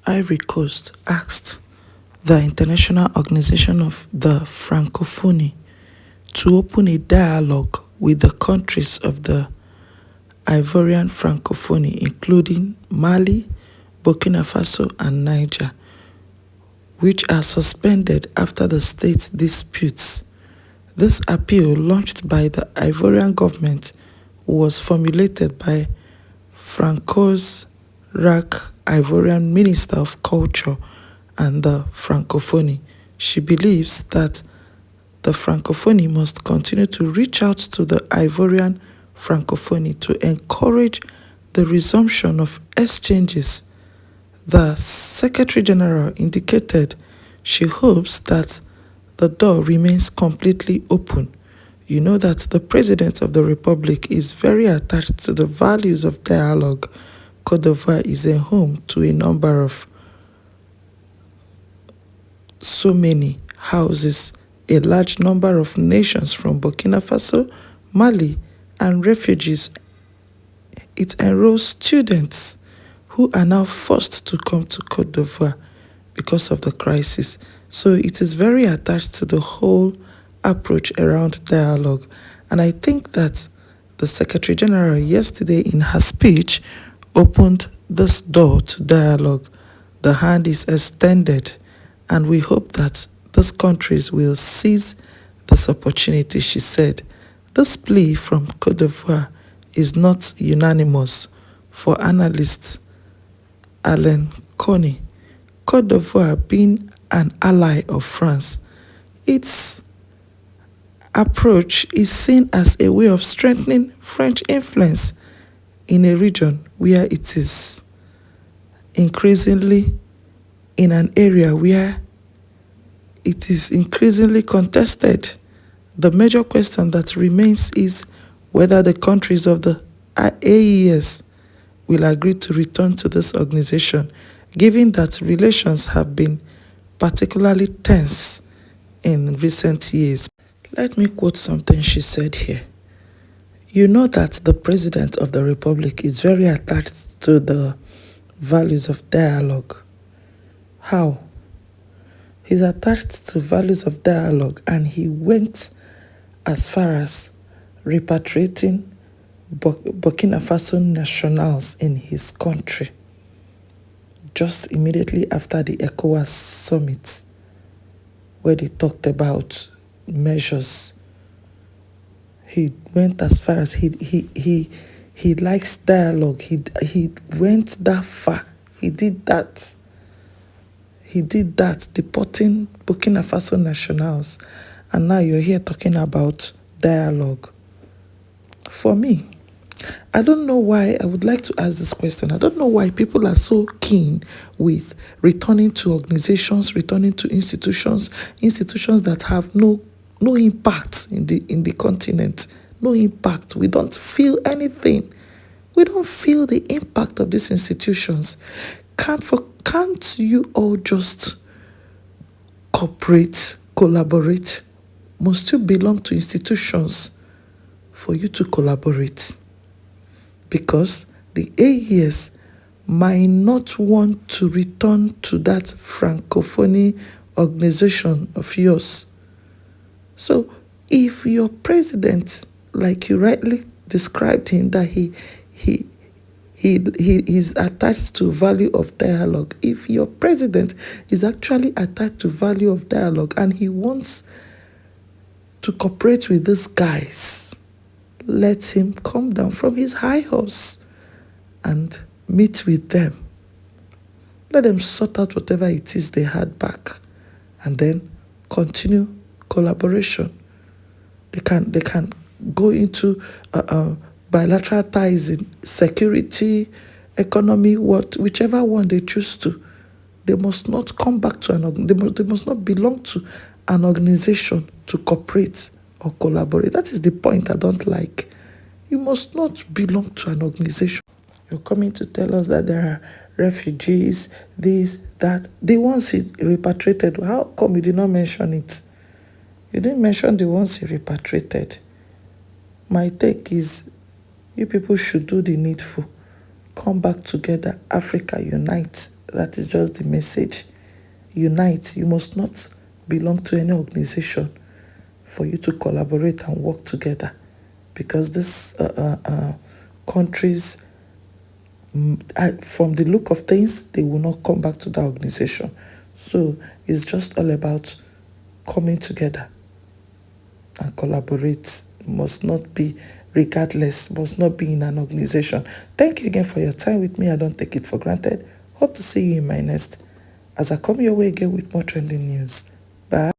Ivory Coast asked the International Organization of the Francophonie to open a dialogue with the countries of the Ivorian Francophonie, including Mali, Burkina Faso, and Niger, which are suspended after the state disputes. This appeal, launched by the Ivorian government, was formulated by Francois Rack, Ivorian Minister of Culture and the Francophonie. She believes that the Francophonie must continue to reach out to the Ivorian Francophonie to encourage the resumption of exchanges. The Secretary General indicated she hopes that the door remains completely open. You know that the President of the Republic is very attached to the values of dialogue. Côte d'Ivoire is a home to a number of so many houses, a large number of nations from Burkina Faso, Mali, and refugees. It enrolls students who are now forced to come to Côte d'Ivoire because of the crisis. So it is very attached to the whole approach around dialogue. And I think that the Secretary General yesterday in her speech opened this door to dialogue. The hand is extended, and we hope that these countries will seize this opportunity, she said. This plea from Côte d'Ivoire is not unanimous. For analyst Alain Coney, Côte d'Ivoire being an ally of France, its approach is seen as a way of strengthening French influence in a region where it is increasingly in an area where it is increasingly contested. The major question that remains is whether the countries of the AES will agree to return to this organization, given that relations have been particularly tense in recent years. Let me quote something she said here. You know that the President of the Republic is very attached to the values of dialogue. How? He's attached to values of dialogue, and he went as far as repatriating Burkina Faso nationals in his country just immediately after the ECOWAS summit, where they talked about measures. He went as far as he likes dialogue. He went that far. He did that, deporting Burkina Faso nationals. And now you're here talking about dialogue. For me, I don't know why. I would like to ask this question. I don't know why people are so keen with returning to organizations, returning to institutions that have no impact in the continent. No impact. We don't feel anything. We don't feel the impact of these institutions. Can't you all just cooperate, collaborate? Must you belong to institutions for you to collaborate? Because the AES might not want to return to that Francophonie organization of yours. So if your president, like you rightly described him, that he is attached to value of dialogue, if your president is actually attached to value of dialogue and he wants to cooperate with these guys, let him come down from his high horse and meet with them. Let them sort out whatever it is they had back, and then continue collaboration. They can go into bilateral ties in security, economy, whichever one they choose to. They must not come back to they must not belong to an organization to cooperate or collaborate. That is the point I don't like. You must not belong to an organization. You're coming to tell us that there are refugees, this, that. The ones he repatriated, how come you did not mention it? You didn't mention the ones he repatriated. My take is, you people should do the needful. Come back together. Africa, unite. That is just the message. Unite. You must not belong to any organization for you to collaborate and work together, because these countries, from the look of things, they will not come back to that organization. So it's just all about coming together and collaborate. Must not be, regardless, must not be in an organization. Thank you again for your time with me. I don't take it for granted. Hope to see you in my next, as I come your way again with more trending news. Bye.